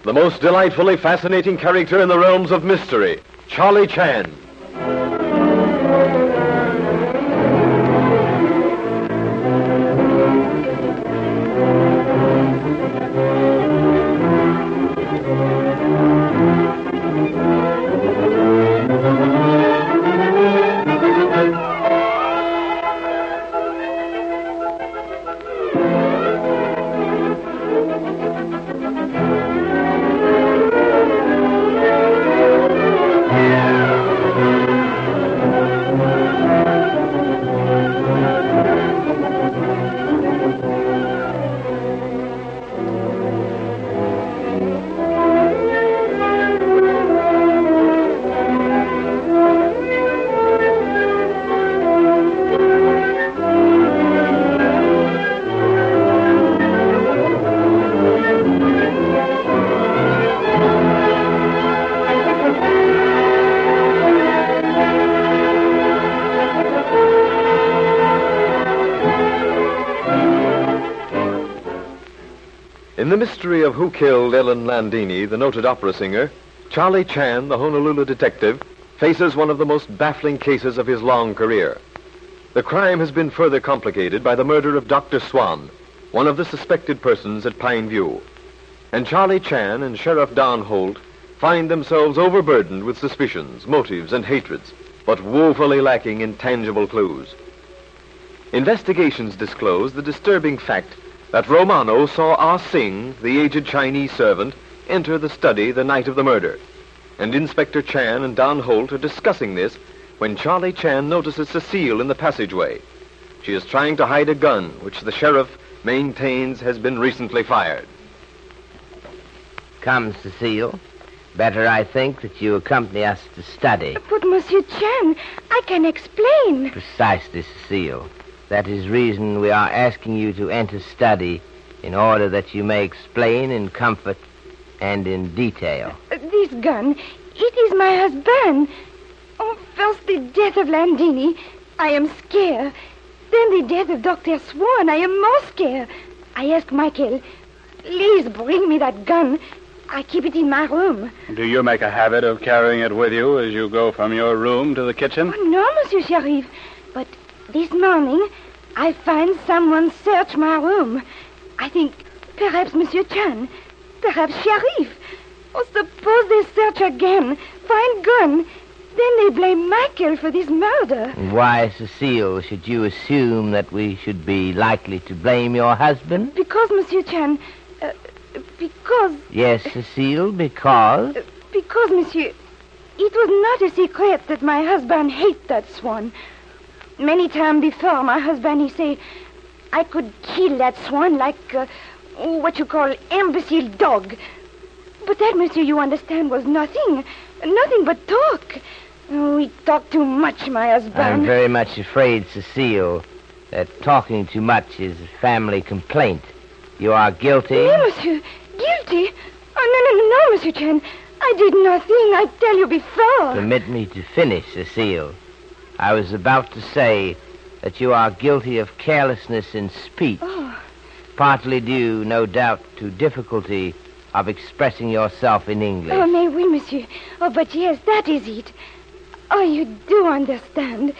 the most delightfully fascinating character in the realms of mystery, Charlie Chan. In the mystery of who killed Ellen Landini, the noted opera singer, Charlie Chan, the Honolulu detective, faces one of the most baffling cases of his long career. The crime has been further complicated by the murder of Dr. Swan, one of the suspected persons at Pine View. And Charlie Chan and Sheriff Don Holt find themselves overburdened with suspicions, motives, and hatreds, but woefully lacking in tangible clues. Investigations disclose the disturbing fact that Romano saw Ah Sing, the aged Chinese servant, enter the study the night of the murder. And Inspector Chan and Don Holt are discussing this when Charlie Chan notices Cecile in the passageway. She is trying to hide a gun, which the sheriff maintains has been recently fired. Come, Cecile. Better, I think, that you accompany us to study. But, Monsieur Chan, I can explain. Precisely, Cecile. That is reason we are asking you to enter study in order that you may explain in comfort and in detail. This gun, it is my husband. Oh, first the death of Landini. I am scared. Then the death of Dr. Swan. I am more scared. I ask Michael, please bring me that gun. I keep it in my room. Do you make a habit of carrying it with you as you go from your room to the kitchen? Oh, no, Monsieur Sheriff. But this morning, I find someone search my room. I think perhaps Monsieur Chan, perhaps Sheriff. Oh, suppose they search again, find gun. Then they blame Michael for this murder. Why, Cecile, should you assume that we should be likely to blame your husband? Because, Monsieur Chan, because... Yes, Cecile, because? Because, Monsieur, it was not a secret that my husband hates that Swan. Many times before, my husband, he say, I could kill that Swan like, what you call imbecile dog. But that, Monsieur, you understand, was nothing but talk. Oh, he talked too much, my husband. I'm very much afraid, Cecile, that talking too much is a family complaint. You are guilty? Oui, Monsieur, guilty? Oh, no, Monsieur Chan. I did nothing, I tell you before. Permit me to finish, Cecile. I was about to say that you are guilty of carelessness in speech, partly due, no doubt, to difficulty of expressing yourself in English. Oh, mais oui, Monsieur. Oh, but yes, that is it. Oh, you do understand.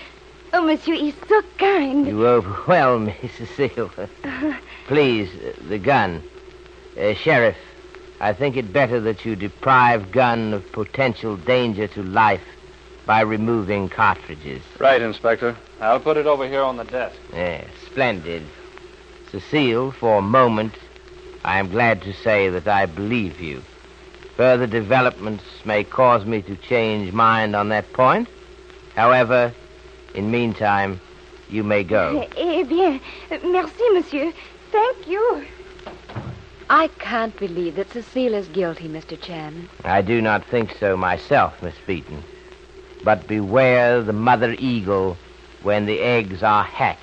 Oh, Monsieur is so kind. You overwhelm me, Cecile. Please, the gun. Sheriff, I think it better that you deprive gun of potential danger to life by removing cartridges. Right, Inspector. I'll put it over here on the desk. Yes, splendid. Cecile, for a moment, I am glad to say that I believe you. Further developments may cause me to change mind on that point. However, in meantime, you may go. Eh bien, merci, Monsieur. Thank you. I can't believe that Cecile is guilty, Mr. Chan. I do not think so myself, Miss Beaton. But beware the mother eagle when the eggs are hatched.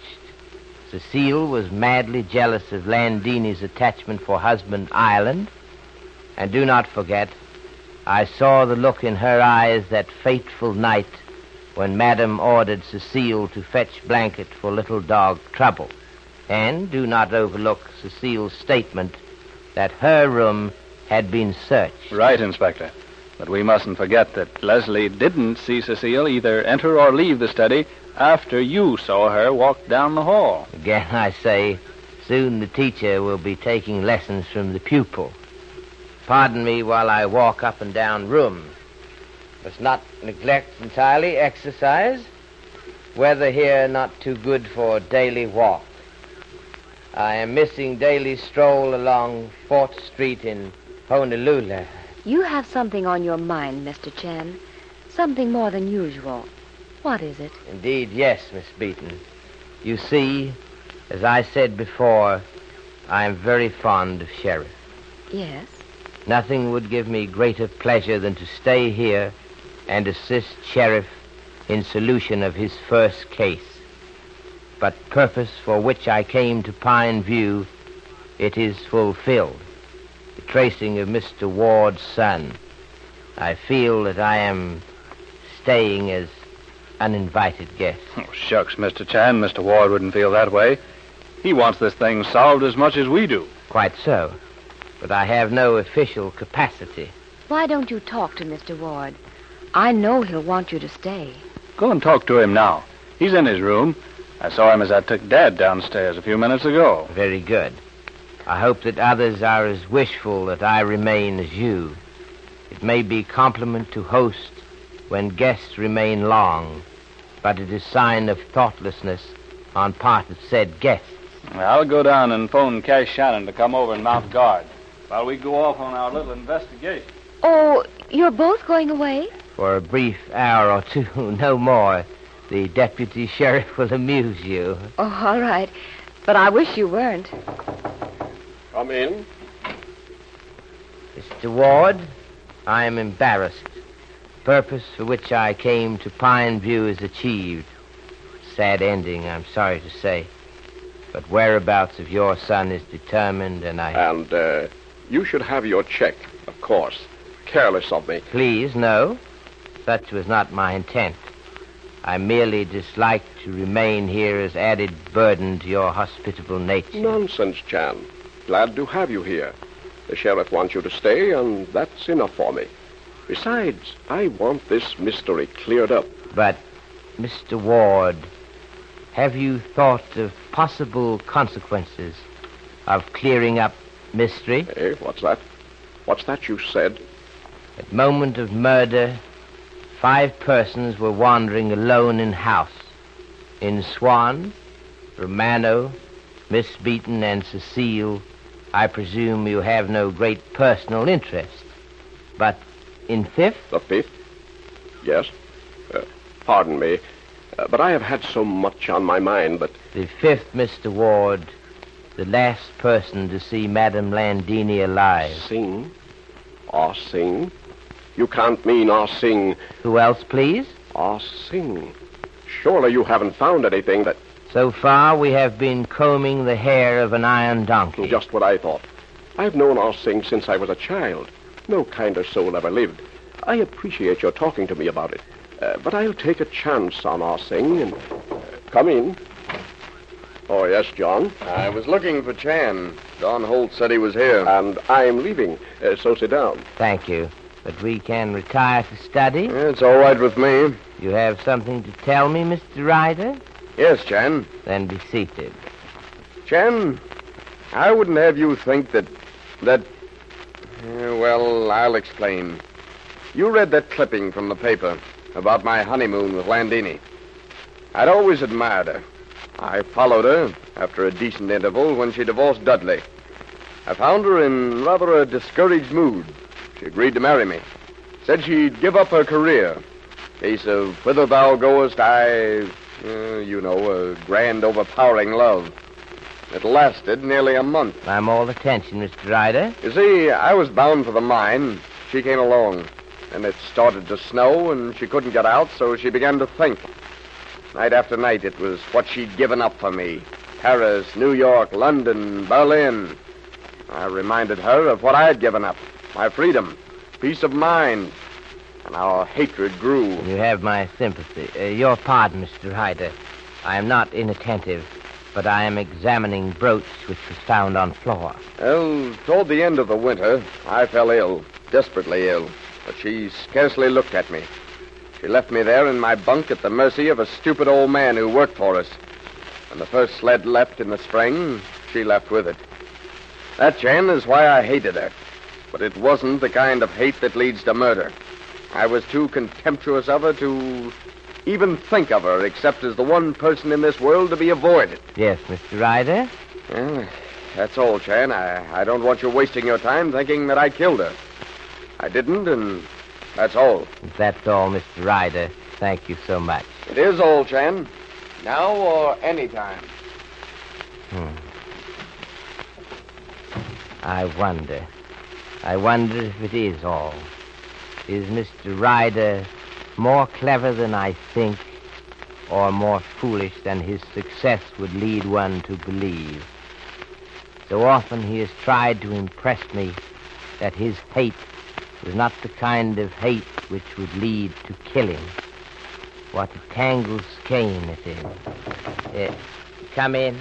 Cecile was madly jealous of Landini's attachment for husband Ireland. And do not forget, I saw the look in her eyes that fateful night when Madame ordered Cecile to fetch blanket for little dog Trouble. And do not overlook Cecile's statement that her room had been searched. Right, Inspector. But we mustn't forget that Leslie didn't see Cecile either enter or leave the study after you saw her walk down the hall. Again, I say, soon the teacher will be taking lessons from the pupil. Pardon me while I walk up and down rooms. Must not neglect entirely exercise. Weather here not too good for daily walk. I am missing daily stroll along 4th Street in Honolulu. You have something on your mind, Mr. Chan. Something more than usual. What is it? Indeed, yes, Miss Beaton. You see, as I said before, I am very fond of Sheriff. Yes? Nothing would give me greater pleasure than to stay here and assist Sheriff in solution of his first case. But purpose for which I came to Pine View, it is fulfilled. The tracing of Mr. Ward's son. I feel that I am staying as uninvited guest. Oh, shucks, Mr. Chan. Mr. Ward wouldn't feel that way. He wants this thing solved as much as we do. Quite so. But I have no official capacity. Why don't you talk to Mr. Ward? I know he'll want you to stay. Go and talk to him now. He's in his room. I saw him as I took Dad downstairs a few minutes ago. Very good. I hope that others are as wishful that I remain as you. It may be compliment to host when guests remain long, but it is sign of thoughtlessness on part of said guests. I'll go down and phone Cash Shannon to come over and mount guard while we go off on our little investigation. Oh, you're both going away? For a brief hour or two, no more. The deputy sheriff will amuse you. Oh, all right. But I wish you weren't. Come in. Mr. Ward, I am embarrassed. Purpose for which I came to Pine View is achieved. Sad ending, I'm sorry to say. But whereabouts of your son is determined, and I... And, you should have your check, of course. Careless of me. Please, no. Such was not my intent. I merely dislike to remain here as added burden to your hospitable nature. Nonsense, Chan. Glad to have you here. The sheriff wants you to stay, and that's enough for me. Besides, I want this mystery cleared up. But, Mr. Ward, have you thought of possible consequences of clearing up mystery? Hey, what's that? What's that you said? At moment of murder, 5 persons were wandering alone in house. In Swan, Romano, Miss Beaton, and Cecile, I presume you have no great personal interest. But in 5th? The 5th? Yes. Pardon me, but I have had so much on my mind that... The 5th, Mr. Ward, the last person to see Madame Landini alive. Sing? Ah Sing? You can't mean Ah Sing. Who else, please? Ah Sing. Surely you haven't found anything that... So far, we have been combing the hair of an iron donkey. Just what I thought. I've known Ah Sing since I was a child. No kinder soul ever lived. I appreciate your talking to me about it. But I'll take a chance on Ah Sing and... come in. Oh, yes, John? I was looking for Chan. Don Holt said he was here. And I'm leaving, so sit down. Thank you. But we can retire to study. It's all right with me. You have something to tell me, Mr. Ryder? Yes, Chan. Then be seated. Chan, I wouldn't have you think that... well, I'll explain. You read that clipping from the paper about my honeymoon with Landini. I'd always admired her. I followed her after a decent interval when she divorced Dudley. I found her in rather a discouraged mood. She agreed to marry me. Said she'd give up her career. Case of whither thou goest, a grand, overpowering love. It lasted nearly a month. I'm all attention, Mr. Ryder. You see, I was bound for the mine. She came along. And it started to snow, and she couldn't get out, so she began to think. Night after night, it was what she'd given up for me. Paris, New York, London, Berlin. I reminded her of what I had given up. My freedom, peace of mind. And our hatred grew. You have my sympathy. Your pardon, Mr. Ryder. I am not inattentive, but I am examining brooch which was found on floor. Well, toward the end of the winter, I fell ill, desperately ill, but she scarcely looked at me. She left me there in my bunk at the mercy of a stupid old man who worked for us. When the first sled left in the spring, she left with it. That, Chan, is why I hated her. But it wasn't the kind of hate that leads to murder. I was too contemptuous of her to even think of her except as the one person in this world to be avoided. Yes, Mr. Ryder? Well, that's all, Chan. I don't want you wasting your time thinking that I killed her. I didn't, and that's all. That's all, Mr. Ryder. Thank you so much. It is all, Chan. Now or any time. I wonder if it is all. Is Mr. Ryder more clever than I think, or more foolish than his success would lead one to believe? So often he has tried to impress me that his hate was not the kind of hate which would lead to killing. What a tangled skein it is. Come in.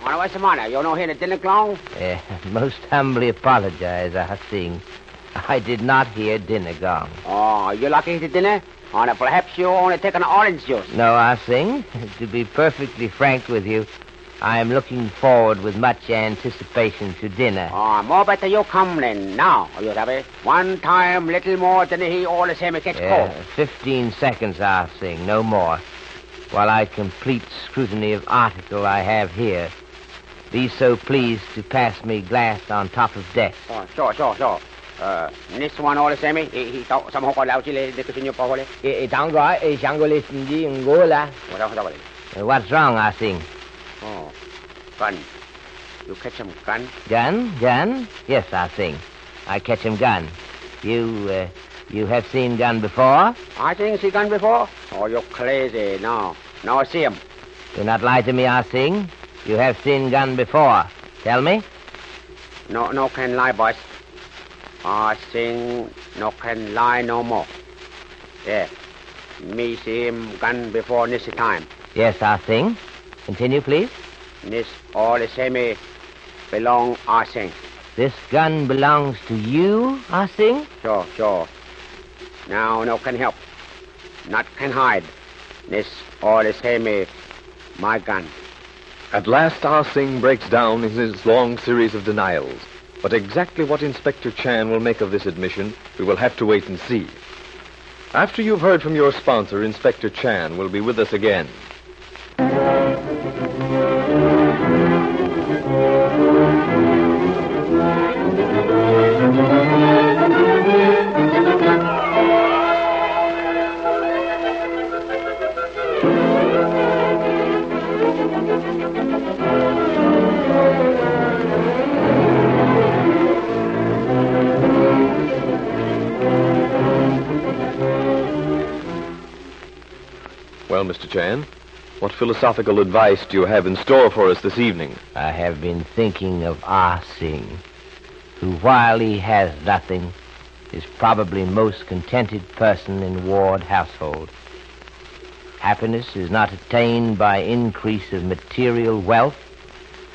What's the matter? You're not here at dinner, Clown? Most humbly apologize, Ah Sing. I did not hear dinner gong. Oh, you're lucky to dinner? Oh, now, perhaps you only take an orange juice. No, Ah Sing. To be perfectly frank with you, I am looking forward with much anticipation to dinner. Oh, more better you come then. Now, you sabi. One time, little more than he all the same gets cold. 15 seconds, Ah Sing, no more. While I complete scrutiny of article I have here. Be so pleased to pass me glass on top of desk. Oh, sure. This one all the same, he thought some hoko lao chile de kusinyo pa hole. What's wrong, Ah Sing? Oh, gun. You catch him gun? Gun? Yes, Ah Sing. I catch him gun. You have seen gun before? I think see gun before? Oh, you're crazy. No, I see him. Do not lie to me, Ah Sing. You have seen gun before. Tell me. No can lie, boss. I think no can lie no more. Yeah. Me see him gun before this time. Yes, Ah Sing. Continue, please. This all the same belong Ah Sing. This gun belongs to you, Ah Sing? Sure. Now no can help. Not can hide. This all the same my gun. At last, Ah Sing breaks down in his long series of denials. But exactly what Inspector Chan will make of this admission, we will have to wait and see. After you've heard from your sponsor, Inspector Chan will be with us again. Well, Mr. Chan, what philosophical advice do you have in store for us this evening? I have been thinking of Ah Sing, who, while he has nothing, is probably most contented person in Ward household. Happiness is not attained by increase of material wealth,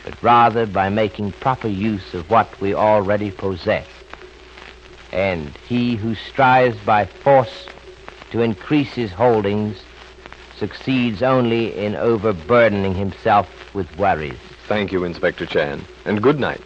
but rather by making proper use of what we already possess. And he who strives by force to increase his holdings succeeds only in overburdening himself with worries. Thank you, Inspector Chan, and good night.